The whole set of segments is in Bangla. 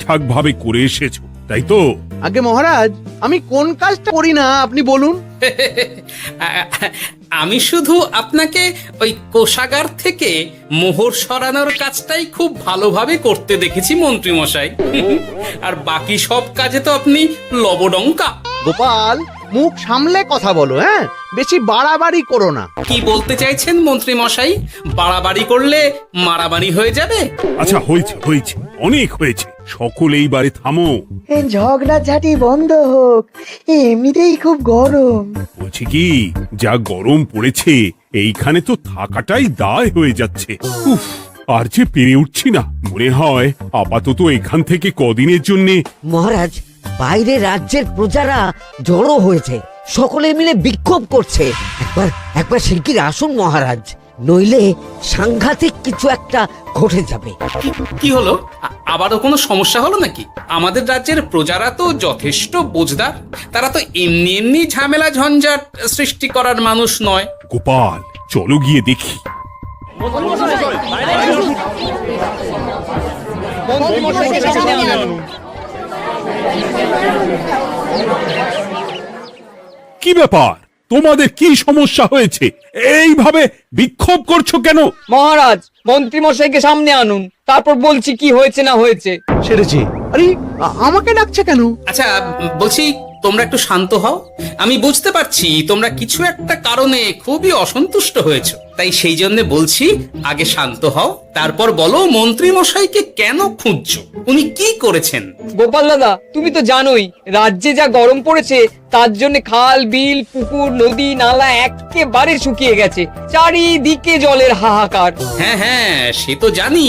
ঠিকঠাক ভাবে করে এসেছো, তাই তো? আগে মহারাজ, আমি কোন কাজটা করি না আপনি বলুন। আমি শুধু আপনাকে ওই কোষাগার থেকে মোহর সরানোর কাজটাই খুব ভালোভাবে করতে দেখেছি মন্ত্রী মশাই। আর বাকি সব কাজে তো আপনি লবডঙ্কা। গোপাল, মুখ সামলে কথা বলো, হ্যাঁ? বেশি বাড়াবাড়ি করো না। কি বলতে চাইছেন মন্ত্রী মশাই? বাড়াবাড়ি করলে মারামারি হয়ে যাবে। আচ্ছা, হয়েছে হয়েছে, অনেক হয়েছে, সকলে এইবারে থামো। ঝগড়াঝাটি বন্ধ হোক, এমনিতেই খুব গরম। বলছি কি, যা গরম পড়েছে এইখানে তো থাকাটাই দায় হয়ে যাচ্ছে। উফ, আর যে পেরে উঠছি না। মনে হয় আপাতত এখান থেকে কদিনের জন্য। মহারাজ, বাইরে রাজ্যের প্রজারা জড়ো হয়েছে, সকলে মিলে বিক্ষোভ করছে। একবার শিগগির আসুন মহারাজ, নইলে সাংঘাতিক কিছু একটা ঘটে যাবে। কি হলো? আবারও কোনো সমস্যা হলো নাকি? আমাদের রাজ্যের প্রজারা তো যথেষ্ট বোঝদার, তারা তো এমনি এমনি ঝামেলা ঝঞ্ঝাট সৃষ্টি করার মানুষ নয়। গোপাল, চলো গিয়ে দেখি। কি ব্যাপার, তোমাদের কি সমস্যা হয়েছে? এইভাবে বিক্ষোভ করছো কেন? মহারাজ, মন্ত্রী মশাইকে সামনে আনুন, তারপর বলছি কি হয়েছে না হয়েছে। সেরেছে। আরে, আমাকে ডাকছে কেন? আচ্ছা, বলছি তোমরা একটু শান্ত হও। আমি বুঝতে পারছি তোমরা কিছু একটা কারণে খুবই অসন্তুষ্ট হয়েছো, তাই সেই জন্য বলছি আগে শান্ত হও, তারপর বলো মন্ত্রী মশাইকে কেন খুঁজছো, উনি কি করেছেন। গোপাল দাদা, তুমি তো জানোই রাজ্যে যা গরম পড়েছে, তার জন্য খাল বিল পুকুর নদী নালা একেবারে শুকিয়ে গেছে, চারিদিকে জলের হাহাকার। হ্যাঁ হ্যাঁ, সে তো জানি।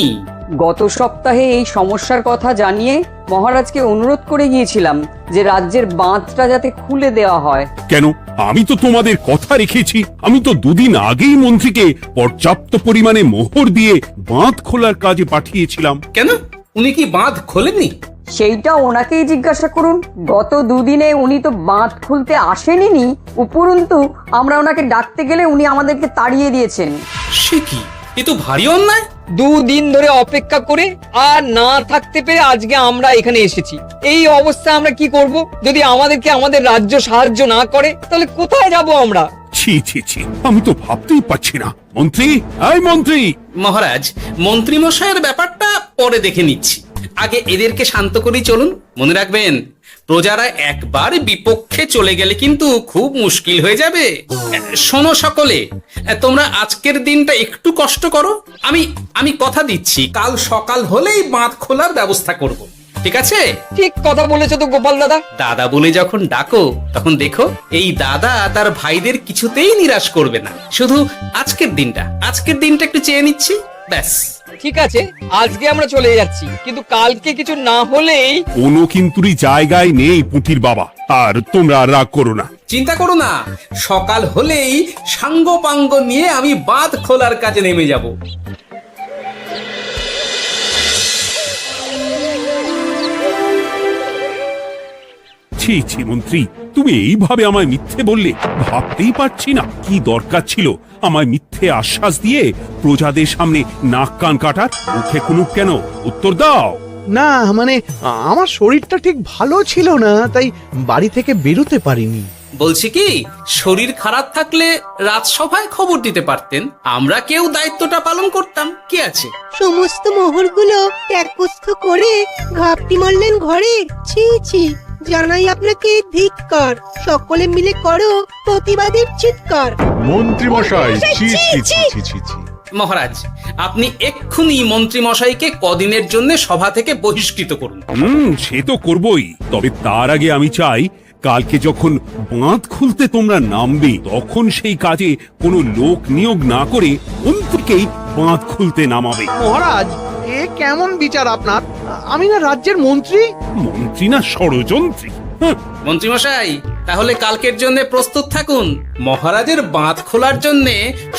গত সপ্তাহে এই সমস্যার কথা জানিয়ে মহারাজকে অনুরোধ করে গিয়েছিলাম যে রাজ্যের বাঁধটা যাতে খুলে দেওয়া হয়। কেন? আমি তো তোমাদের কথা রেখেছি। আমি তো দুদিন আগেই মন্ত্রীকে পর্যাপ্ত পরিমাণে মোহর দিয়ে বাঁধ খোলার কাজে পাঠিয়েছিলাম। কেন, উনি কি বাঁধ খোলেননি? সেইটা ওনাকেই জিজ্ঞাসা করুন। গত দুদিনে উনি তো বাঁধ খুলতে আসেনি, উপরন্তু আমরা ওনাকে ডাকতে গেলে উনি আমাদেরকে তাড়িয়ে দিয়েছেন। সে কি, এ তো ভারী অন্যায়। দুদিন ধরে অপেক্ষা করে আর না থাকতে পেরে আজকে আমরা এখানে এসেছি। এই অবস্থা আমরা কি করব? যদি আমাদেরকে আমাদের রাজ্য সাহায্য না করে, তাহলে কোথায় যাব আমরা? ছি ছি ছি, আমি তো ভাবতেই পারছি না। মন্ত্রী, এই মন্ত্রী। মহারাজ, মন্ত্রী মশাইয়ের ব্যাপারটা পরে দেখে নিচ্ছি, আগে এদেরকে শান্ত করেই চলুন। মনে রাখবেন, প্রজারা একবার বিপক্ষে চলে গেলে কিন্তু খুব মুশকিল হয়ে যাবে। শোনো সকলে, তোমরা আজকের দিনটা একটু কষ্ট করো। আমি কথা দিচ্ছি, কাল সকাল হলেই বাঁধ খোলার ব্যবস্থা করব। ঠিক আছে? ঠিক কথা বলেছো তো গোপাল দাদা। দাদা বলে যখন ডাকো, তখন দেখো এই দাদা তার ভাইদের কিছুতেই নিরাশ করবে না। শুধু আজকের দিনটা একটু চেয়ে নিচ্ছি, ব্যাস। ঠিক আছে, আজকে আমরা চলে যাচ্ছি, কিন্তু কালকে কিছু না হলেই। কোনো কিন্তুরই জায়গায় নেই পুঁটির বাবা। আর তোমরা রাগ করো না। চিন্তা করো না, সকাল হলেই সাঙ্গ পাঙ্গ নিয়ে আমি বাঁধ খোলার কাজে নেমে যাব। ছি ছি মন্ত্রী, তুমি এইভাবে আমায় মিথ্যে বললে। ভাবতেই পারছি না কি দরকার ছিল আমায় মিথ্যে আশ্বাস দিয়ে প্রজাদের সামনে নাক কান কাটার। মুখে কুলুপ কেন? উত্তর দাও। না, মানে আমার শরীরটা ঠিক ভালো ছিল না, তাই বাড়ি থেকে বেরোতে পারিনি। বলছি কি, শরীর খারাপ থাকলে রাজসভায় খবর দিতে পারতেন, আমরা কেউ দায়িত্বটা পালন করতাম। কি আছে? সমস্ত মোহরগুলো ত্যাগস্থ করে ঘাপটি মারলেন ঘরে। ছি ছি, জানাই আপনাকে ধিক্কার। সকলে মিলে করো প্রতিবাদের চিৎকার। মন্ত্রী মশাই, ছি ছি ছি ছি ছি ছি। মহারাজ, আপনি এক্ষুনি মন্ত্রী মশাইকে কদিনের জন্য সভা থেকে বহিষ্কৃত করুন। সে তো করবই, তবে তার আগে আমি চাই কালকে যখন বাঁধ খুলতে তোমরা নামবে, তখন সেই কাজে কোনো লোক নিয়োগ না করে অন্তকেই বাঁধ খুলতে নামাবে। মহারাজ, এ কেমন বিচার আপনার? আমি না রাজ্যের মন্ত্রী। মন্ত্রী না ষড়যন্ত্রী। মন্ত্রী মশাই, তাহলে কালকের জন্য প্রস্তুত থাকুন। মহারাজের বাঁধ খোলার জন্য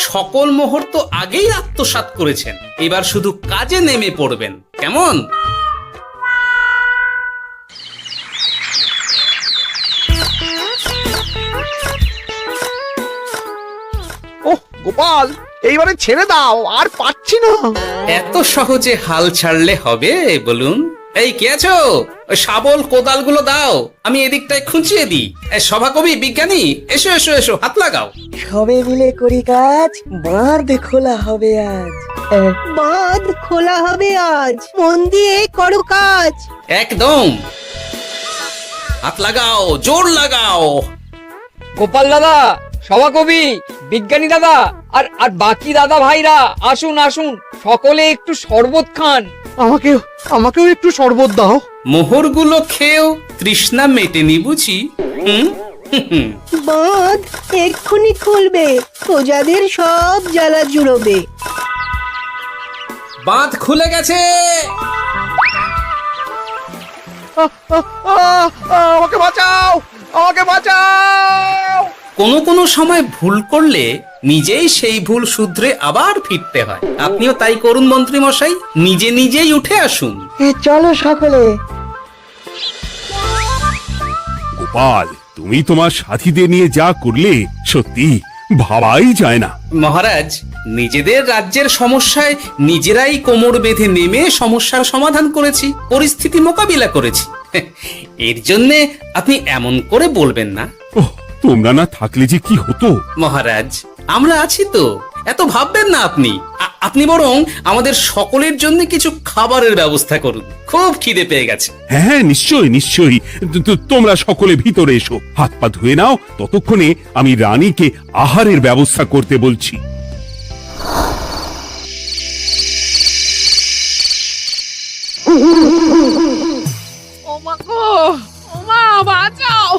সকল মোহর তো আগেই আত্মসাৎ করেছেন, এবার শুধু কাজে নেমে পড়বেন, কেমন? ওহ গোপাল, এইবারে ছেড়ে দাও, আর পাচ্ছি না। এত সহজে হাল ছাড়লে হবে বলুন? এই কে আছো? ওই শাবল কোদালগুলো দাও, আমি এদিকটায় খুঁচিয়ে দিই। সভাকবি, বিজ্ঞানী, এসো এসো এসো, হাত লাগাও। সবে মিলে করি কাজ, বাঁধ খোলা হবে আজ। বাঁধ খোলা হবে আজ, মন দিয়ে করো কাজ। একদম, হাত লাগাও, জোর লাগাও। গোপাল দাদা, সভাকবি, বিজ্ঞানী দাদা আর আর বাকি দাদা ভাইরা আসুন আসুন, সকলে একটু শরবত খান। আমাকেও একটু শরবত দাও। মোহরগুলো খেয়েও তৃষ্ণা মেটেনি বুঝি? হুম হুম। বাঁধ এক্ষুনি খুলবে, প্রজাদের সব জ্বালা জুড়বে। বাঁধ খুলে গেছে। আমাকে বাঁচাও, আমাকে বাঁচাও। কোনো কোনো সময় ভুল করলে নিজেই সেই ভুল শুধরে আবার ফিরতে হয়। আপনিও তাই করুন মন্ত্রী মশাই, নিজে নিজেই উঠে আসুন। চলো সকলে। গোপাল, তুমি তোমার সাথীদের নিয়ে যা করলে সত্যি ভাবাই যায় না। মহারাজ, নিজেদের রাজ্যের সমস্যায় নিজেরাই কোমর বেঁধে নেমে সমস্যার সমাধান করেছি, পরিস্থিতি মোকাবিলা করেছি। এর জন্যে আপনি এমন করে বলবেন না। ওহ, তোমরা না থাকলে যে কি হতো। মহারাজ, আমরা আছি তো, এত ভাববেন না আপনি। আপনি বরং আমাদের সকলের জন্য কিছু খাবারের ব্যবস্থা করুন, খুব খিদে পেয়ে গেছে। হ্যাঁ, নিশ্চয়ই নিশ্চয়ই। তোমরা সকলে ভিতরে এসো, হাত পা ধুয়ে নাও, ততক্ষণে আমি রানীকে আহারের ব্যবস্থা করতে বলছি। ওমা গো, ওমা বাঁচাও,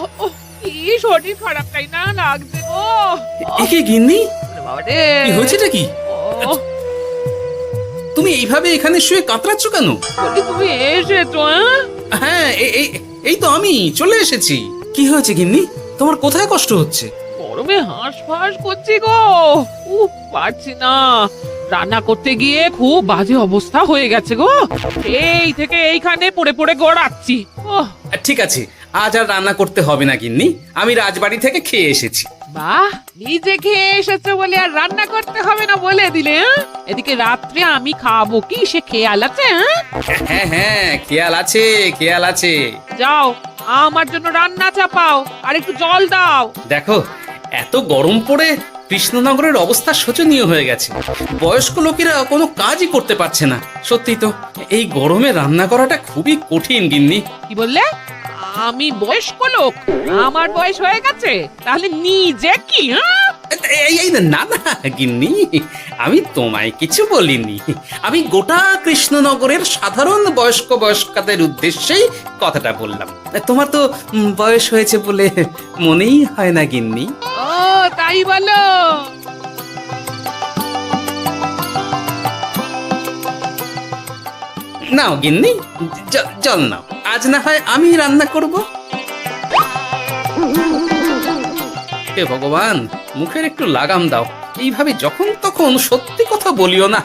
কি শরীর খারাপ তাই না লাগছে গো। একে গিন্নি, বাবারে, কি হয়েছেটা কি? তুমি এইভাবে এখানে শুয়ে কাতরাচ্ছ কেন? বলি তুমি এসেছো? হ্যাঁ, এই তো আমি চলে এসেছি। কি হয়েছে গিন্নি? তোমার কোথায় কষ্ট হচ্ছে? গরমে হাঁসফাঁস করছি গো, পারছি না। রান্না করতে গিয়ে খুব বাজে অবস্থা হয়ে গেছে গো, এই থেকে এইখানে পড়ে পড়ে গড়াচ্ছি। ঠিক আছে, আজ আর রান্না করতে হবে না গিন্নি, আমি রাজবাড়ি থেকে খেয়ে এসেছি। বাহ, নিজে খেয়ে এসেছো বলে আর রান্না করতে হবে না বলে দিলে? এদিকে রাত্রে আমি খাবো কি, সে খেয়াল আছে? হ্যাঁ হ্যাঁ, খেয়াল আছে, খেয়াল আছে। যাও, আমার জন্য রান্না চাপাও আর একটু জল দাও। দেখো, এত গরম পড়ে কৃষ্ণনগরের অবস্থা শোচনীয় হয়ে গেছে। বয়স্ক লোকেরা কোনো কাজই করতে পারছে না। সত্যি তো, এই গরমে রান্না করাটা খুবই কঠিন গিন্নি। কি বললে? আমি বয়স্ক লোক? আমার বয়স হয়ে গেছে, তাহলে নিজে কি? এই না না গিন্নি, আমি তোমায় কিছু বলিনি। আমি গোটা কৃষ্ণনগরের সাধারণ বয়স্কাদের উদ্দেশ্যেই কথাটা বললাম। তোমার তো বয়স হয়েছে বলে মনেই হয় না গিন্নি। ও তাই বলো? নাও গিন্নি, জল নাও। আজ না হয় আমি রান্না করব। হে ভগবান, মুখের একটু লাগাম দাও। এইভাবে যখন তখন সত্যি কথা বলিও না।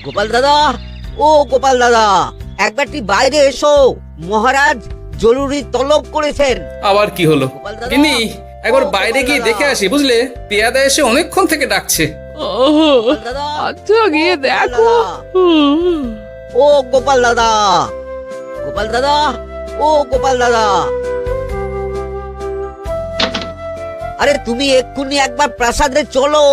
গোপাল দাদা, ও গোপাল দাদা, একবারটি বাইরে এসো, মহারাজ জরুরি তলব করেছেন। আবার কি হলো গোপাল দাদা, গিন্নি? একবার ও বাইরে গোপাল গিয়ে দাদা। দেখে আসি, বুঝলে? পেয়াদা এসে অনেকক্ষণ থেকে ডাকছে। গোপাল দাদা, আচ্ছা গিয়ে গোপাল দেখো। ও গোপাল দাদা, গোপাল দাদা, ও গোপাল দাদা, আরে তুমি এক্ষুনি একবার প্রাসাদে চলো,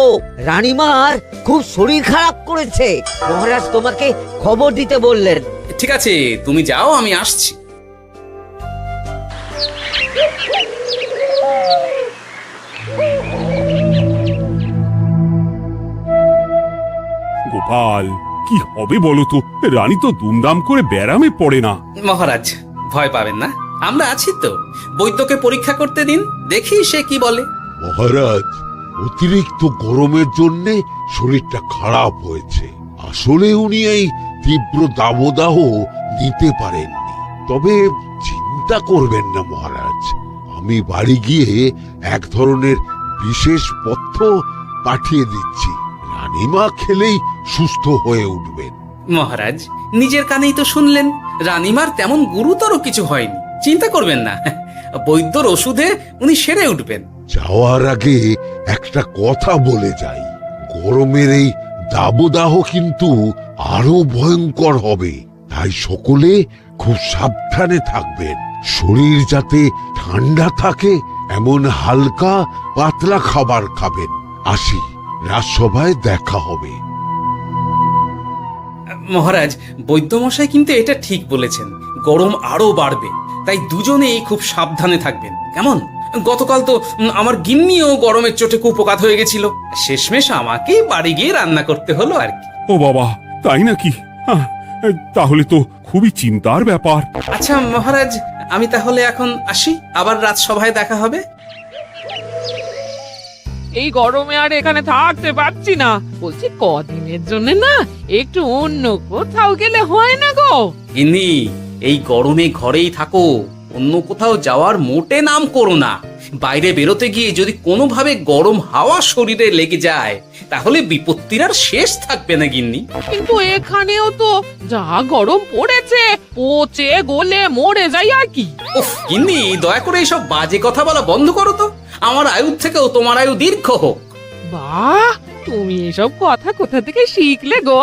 রানীমার খুব শরীর খারাপ করেছে, মহারাজ তোমাকে খবর দিতে বললেন। ঠিক আছে, তুমি যাও, আমি আসছি। গোপাল, কি হবে বলো তো? রানী তো দুমদাম করে ব্যারামে পড়ে না। মহারাজ, ভয় পাবেন না, আমরা আছি তো। বৈদ্যকে পরীক্ষা করতে দিন, দেখি সে কি বলে। মহারাজ, অতিরিক্ত গরমের জন্য শরীরটা খারাপ হয়েছে। আসলে উনি এই তীব্র দাবদাহ নিতে পারেননি। তবে চিন্তা করবেন না মহারাজ, আমি বাড়ি গিয়ে এক ধরনের বিশেষ পথ্য পাঠিয়ে দিচ্ছি। রানীমা খেলেই সুস্থ হয়ে উঠবেন। মহারাজ, নিজের কানেই তো শুনলেন, রানীমার তেমন গুরুতর কিছু হয়নি, চিন্তা করবেন না। বৈদ্যর ওষুধে উনি সেরে উঠবেন। যাওয়ার আগে একটা কথা বলে যাই, গরমের এই দাবদাহ কিন্তু আরো ভয়ঙ্কর হবে, তাই সকলে খুব সাবধানে থাকবেন। শরীর যাতে ঠান্ডা থাকে এমন হালকা পাতলা খাবার খাবেন। আসি, রাজসভায় দেখা হবে। মহারাজ, বৈদ্যমশাই কিন্তু এটা ঠিক বলেছেন, গরম আরো বাড়বে, তাই দুজনেই খুব সাবধানে থাকবেন, কেমন? গতকাল তো আমার গিন্নিও গরমের চোটে কুপোকাত হয়ে গেছিল, শেষমেশ আমাকে বাড়ি গিয়ে রান্না করতে হলো আর কি। ও বাবা, তাই নাকি? তাহলে তো খুবই চিন্তার ব্যাপার। আচ্ছা মহারাজ, আমি তাহলে এখন আসি, আবার রাজসভায় দেখা হবে। এই গরমে আর এখানে থাকতে পারছি না, বলছি কদিনের জন্য না একটু অন্য কোথাও গেলে হয় না গো? গিন্নি, এই গরমে ঘরেই থাকো, অন্য কোথাও যাওয়ার মোটে নাম করো না। বাইরে বেরোতে গিয়ে যদি কোনোভাবে গরম হাওয়া শরীরে লেগে যায় তাহলে বিপত্তির আর শেষ থাকবে না গিন্নি। কিন্তু এখানেও তো যা গরম পড়েছে, পচে গলে মরে যাই আর কি। উফ গিন্নি, দয়া করে এইসব বাজে কথা বলা বন্ধ করো তো, আমার আয়ু থেকেও তোমার আয়ু দীর্ঘ হোক। বাহ, তুমি এসব কথা কোথা থেকে শিখলে গো?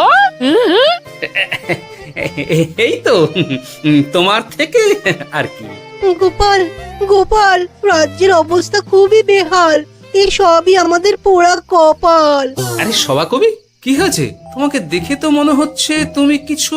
এই তো তোমার থেকে আর কি। গোপাল, গোপাল, রাজ্যের অবস্থা খুবই বেহাল। এই সবই আমাদের পোড়া কপাল। আরে সভা কবি, কি হয়েছে? তোমাকে দেখে তো মনে হচ্ছে তুমি কিছু।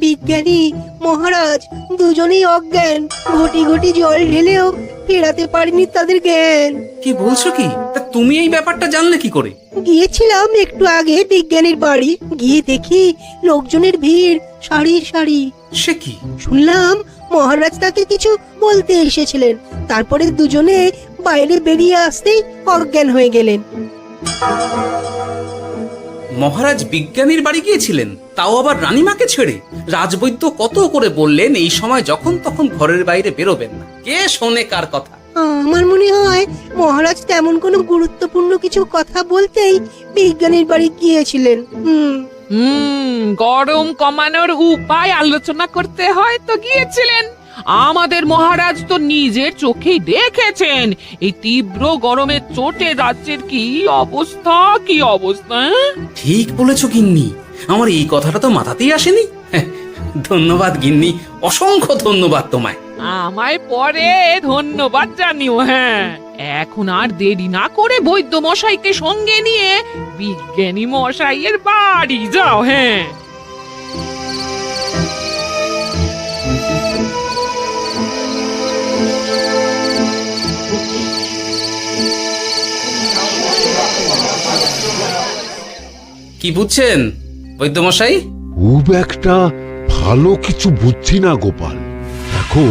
বিজ্ঞানী মহারাজ দুজনেই অজ্ঞান, ঘটি ঘটি জল ঢেলেও ফেরাতে পারেনি তাদের জ্ঞান। কি বলছো কি? তা তুমি এই ব্যাপারটা জানলে কি করে? গিয়েছিলাম একটু আগে বিজ্ঞানীর বাড়ি, গিয়ে দেখি লোকজনের ভিড় সারি সারি। সে কি? শুনলাম মহারাজ তাকে কিছু বলতে এসেছিলেন, তারপরে দুজনে বাইরে বেরিয়ে আসতেই অজ্ঞান হয়ে গেলেন। মহারাজ বিজ্ঞানীর বাড়ি গিয়েছিলেন, তাও আবার রানীমাকে ছেড়ে? রাজবৈদ্য কত করে বললেন এই সময় যখন তখন ঘরের বাইরে বেরোবেন না, কে শোনে কার কথা? আমার মনে হয় মহারাজ তেমন কোনো গুরুত্বপূর্ণ কিছু কথা বলতেই বিজ্ঞানীর বাড়ি গিয়েছিলেন। গরম কমানোর উপায় আলোচনা করতে হয় তো গিয়েছিলেন। আমাদের মহারাজ তো নিজের চোখেই দেখেছেন এই তীব্র গরমের চোটে রাজ্যের কি অবস্থা, কি অবস্থা। ঠিক বলেছো গিন্নি, আমার এই কথাটা তো মাথাতেই আসেনি। ধন্যবাদ গিন্নি, অসংখ্য ধন্যবাদ তোমায়। আমায় পরে ধন্যবাদ জানিও। হ্যাঁ, এখন আর দেরি না করে বৈদ্য মশাইকে সঙ্গে নিয়ে বিজ্ঞানী মশাইয়ের বাড়ি যাও। হ্যাঁ, কি বুঝছেন বৈদ্যমশাই? খুব একটা ভালো কিছু বুঝছি না গোপাল। দেখো,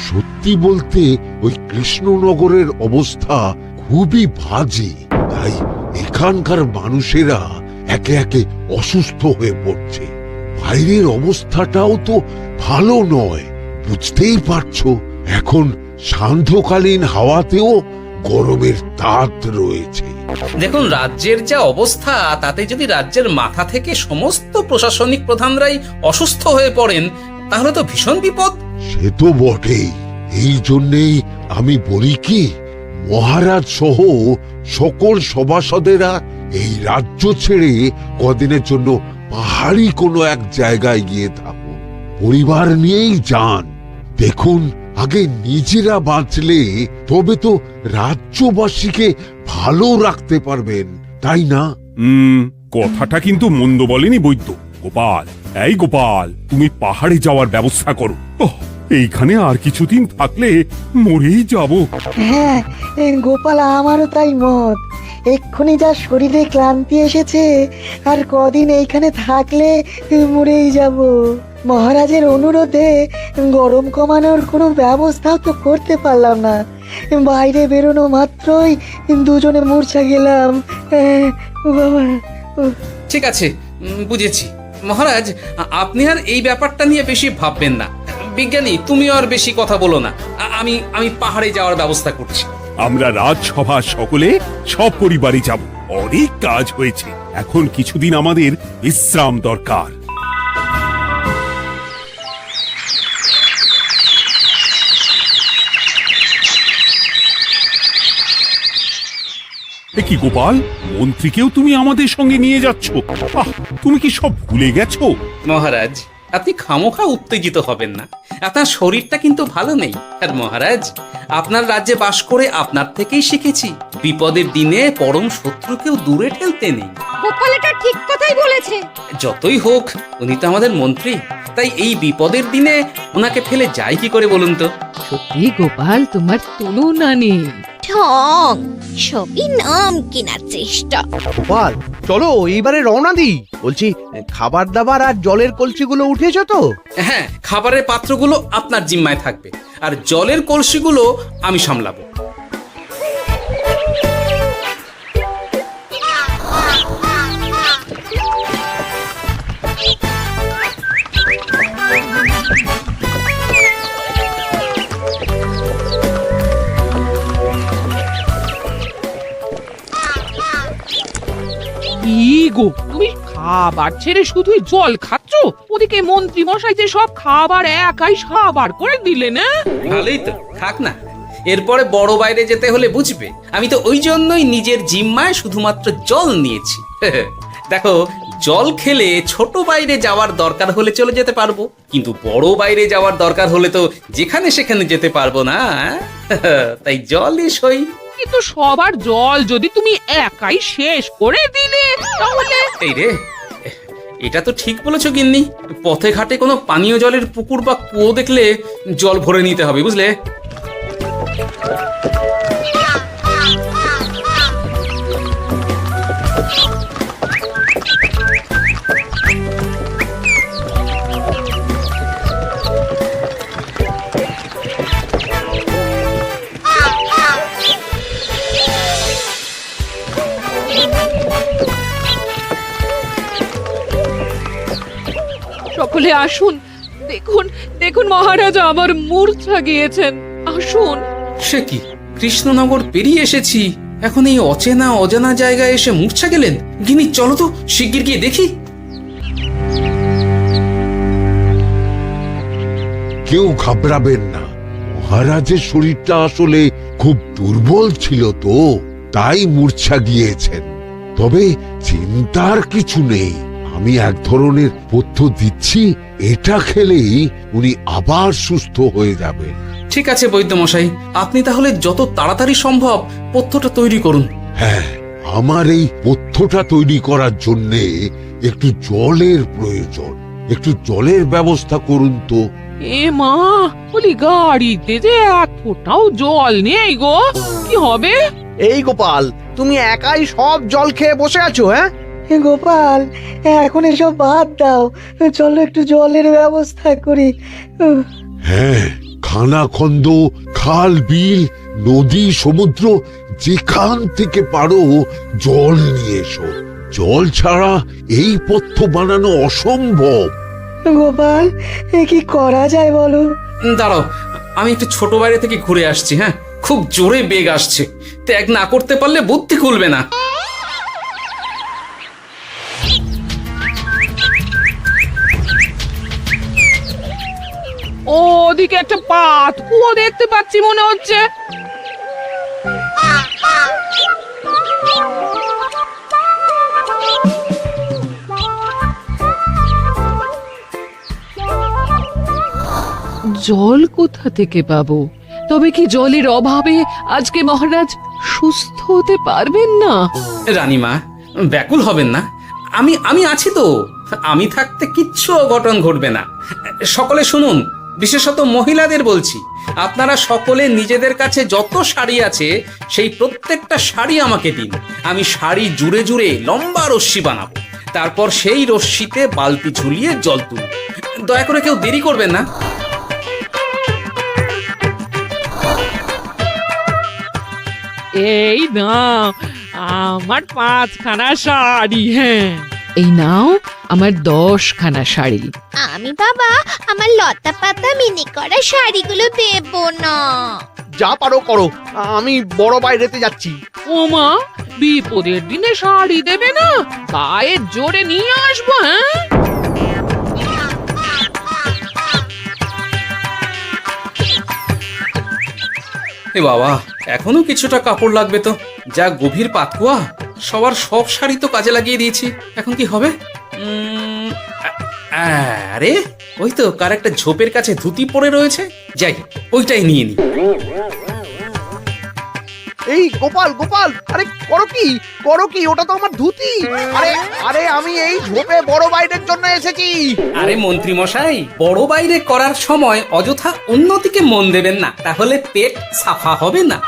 সত্যি বলতে ওই কৃষ্ণনগরের অবস্থা খুবই বাজে, তাই এখানকার মানুষেরা একে একে অসুস্থ হয়ে পড়ছে। বাইরের অবস্থাটাও তো ভালো নয়, বুঝতেই পারছো। এখন সান্ধ্যকালীন হাওয়াতেও গরমের তাত রয়েছে। দেখুন, রাজ্যের যা অবস্থা, তাতে যদি রাজ্যের মাথা থেকে সমস্ত প্রশাসনিক প্রধানরাই অসুস্থ হয়ে পড়েন তাহলে তো ভীষণ বিপদ। সে তো বটেই, এই জন্যেই আমি বলি কি, মহারাজ সহ সকল সভাসদেরা এই রাজ্য ছেড়ে কদিনের জন্য পাহাড়ি কোনো এক জায়গায় গিয়ে থাকুন, পরিবার নিয়েই যান। দেখুন, আগে নিজেরা বাঁচলে তবে তো রাজ্যবাসীকে ভালো রাখতে পারবেন, তাই না? কথাটা কিন্তু মন্দ বলেনি বৈদ্য। গোপাল, এই গোপাল, তুমি পাহাড়ে যাওয়ার ব্যবস্থা করো। এইখানে আর কিছুদিন থাকলে মরেই যাব। হ্যাঁ গোপাল, আমারও তাই মত। এক্ষুনি যা শরীরে ক্লান্তি এসেছে, আর কদিন এইখানে থাকলে মরেই যাব। মহারাজের অনুরোধে গরম কমানোর কোনো ব্যবস্থাও তো করতে পারলাম না, বাইরে বেরোনো মাত্রই দুজনে মূর্ছা গেলাম। বাবা, ঠিক আছে, বুঝেছি। মহারাজ, আপনি আর এই ব্যাপারটা নিয়ে বেশি ভাববেন না। বিজ্ঞানী, তুমিও আর বেশি কথা বলো না। আমি পাহাড়ে যাওয়ার ব্যবস্থা করছি। আমরা রাজসভা সকলে সব পরিবারই যাব। অনেক কাজ হয়েছে, এখন কিছুদিন আমাদের বিশ্রাম দরকার। এ কি গোপাল, মন্ত্রীকেও তুমি আমাদের সঙ্গে নিয়ে যাচ্ছ? আহ, তুমি কি সব ভুলে গেছো? মহারাজ, আপনি খামোখা উত্তেজিত হবেন না। আপনার শরীরটা কিন্তু ভালো নেই। আর মহারাজ, আপনার রাজ্যে বাস করে আপনার থেকেই শিখেছি বিপদের দিনে পরম শত্রুকেও দূরে ঠেলতে নেই। গোপাল এটা ঠিক কথাই বলেছে। যতই হোক, উনি তো আমাদের মন্ত্রী, তাই এই বিপদের দিনে ওনাকে ফেলে যায় কি করে বলুন তো? সত্যি গোপাল, তোমার তুলনা নেই। ঠং, সবই নাম কেনার চেষ্টা। গোপাল, চলো এইবারে রওনা দিই। বলছি, খাবার দাবার আর জলের কলসিগুলো উঠেছো তো? হ্যাঁ, খাবারের পাত্রগুলো আপনার জিম্মায় থাকবে, আর জলের কলসিগুলো আমি সামলাবো। কি গো, তুমি খাবার ছেড়ে শুধুই জল খাচ্ছ? ওদিকে মন্ত্রী মশাই যে সব খাবার একাই সাবার করে দিলে না? ভালোই তো, থাক না। এরপরে বড় বাইরে যেতে হলে বুঝবে, আমি তো ওই জন্যই নিজের জিম্মায় শুধুমাত্র জল নিয়েছি। দেখো, জল খেলে ছোট বাইরে যাওয়ার দরকার হলে চলে যেতে পারবো, কিন্তু বড় বাইরে যাওয়ার দরকার হলে তো যেখানে সেখানে যেতে পারবো না। তাই জলই সই। কিন্তু সবার জল যদি তুমি একাই শেষ করে দিলে, তাহলে? এই রে, এটা তো ঠিক বলেছো গিন্নি। পথে ঘাটে কোনো পানীয় জলের পুকুর বা কুয়ো দেখলে জল ভরে নিতে হবে, বুঝলে? সকলে আসুন, দেখুন দেখুন, মহারাজ আমার মূর্ছা গিয়েছেন। আসুন। সে কি, কৃষ্ণনগর পেরিয়ে এসেছি, এখন এই অচেনা অজানা জায়গায় এসে মূর্ছা গেলেন? গিনি, চলো তো শিগগির গিয়ে দেখি। কেউ ঘাবড়াবেন না, মহারাজের শরীরটা আসলে খুব দুর্বল ছিল তো, তাই মূর্ছা গিয়েছেন। তবে চিন্তার কিছু নেই, আমি এক ধরনের পথ্য দিচ্ছি, এটা খেলেই উনি আবার সুস্থ হয়ে যাবেন। ঠিক আছে বৈদ্য মশাই, আপনি তাহলে যত তাড়াতাড়ি সম্ভব পথ্যটা তৈরি করুন। হ্যাঁ, আমার এই পথ্যটা তৈরি করার জন্য একটু জলের প্রয়োজন। একটু জলের ব্যবস্থা করুন তো। এ মা, বলি গাড়িতে যে এক ফোঁটাও জল নেই গো, কি হবে? এই গোপাল, তুমি একাই সব জল খেয়ে বসে আছো? হ্যাঁ গোপাল, এখন এসব বাদ দাও, চলো একটু জলের ব্যবস্থা করি। হ্যাঁ, খানাখন্দ, খাল, বিল, নদী, সমুদ্র, যেখান থেকে পারো জল নিয়ে এসো। জল ছাড়া এই পথ্য বানানো অসম্ভব। গোপাল, এ কি করা যায় বলো? দাঁড়াও, আমি একটু ছোট বাইরে থেকে ঘুরে আসছি। হ্যাঁ, খুব জোরে বেগ আসছে, ত্যাগ না করতে পারলে বুদ্ধি খুলবে না। ওদিকে একটা পাত কুয়ো দেখতে পাচ্ছি মনে হচ্ছে। জল কোথা থেকে পাবো? তবে কি জলের অভাবে আজকে মহারাজ সুস্থ হতে পারবেন না? রানীমা, ব্যাকুল হবেন না, আমি আছি তো। আমি থাকতে কিচ্ছু অঘটন ঘটবে না। সকলে শুনুন, বিশেষত মহিলাদের বলছি, আপনারা সকলে নিজেদের কাছে যত শাড়ি আছে সেই প্রত্যেকটা শাড়ি আমাকে দিন। আমি শাড়ি জুড়ে জুড়ে লম্বা রশ্মি বানাবো, তারপর সেই রশ্মিতে বালতি ঝুলিয়ে জল তুলব। দয়া করে কেউ দেরি করবেন না। এই নাও আমার 5খানা শাড়ি। হ্যাঁ, এই নাও আমার 10খানা শাড়ি। আমি বাবা আমার লতা পাতা মিনি করা শাড়িগুলো দেব না। যা পারো করো, আমি বড় বাইরেতে যাচ্ছি। ওমা, বিপদের দিনে শাড়ি দেবে না? গায়ের জোরে নিয়ে আসবো। হ্যাঁ, এ বাবা, এখনো কিছুটা কাপড় লাগবে তো। যা গভীর পাতকুয়া, সবার সব শাড়ি তো কাজে লাগিয়ে দিয়েছি, এখন কি হবে? আরে ওই তো কার একটা ঝোপের কাছে ধুতি পড়ে রয়েছে, যাই ওইটাই নিয়ে নি। এই গোপাল গোপাল, আরে করো কি, ওটা তো আমার ধুতি। আরে আরে আমি এই ঝোপে বড় বাইরের জন্য এসেছি। আরে মন্ত্রী মশাই, বড় বাইরে করার সময় অযথা অন্যদিকে মন দেবেন না, তাহলে পেট সাফা হবে না।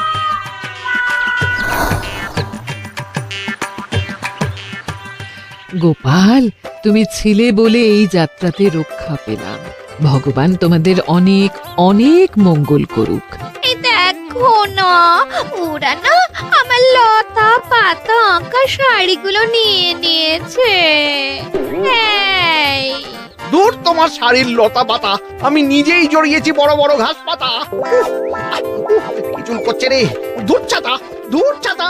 গোপাল, তুমি ছিলে বলে এই যাত্রাতে রক্ষা পেলাম। ভগবান তোমাদের অনেক অনেক মঙ্গল করুক। এই দেখো না, ওরা না আমার লতা পাতা আঁকা শাড়িগুলো নিয়ে নিয়েছে। এই দূর তোমার শাড়ির লতা পাতা, আমি নিজেই জড়িয়েছি বড় বড় ঘাস পাতা। চুল করছে রে, দূর ছাতা।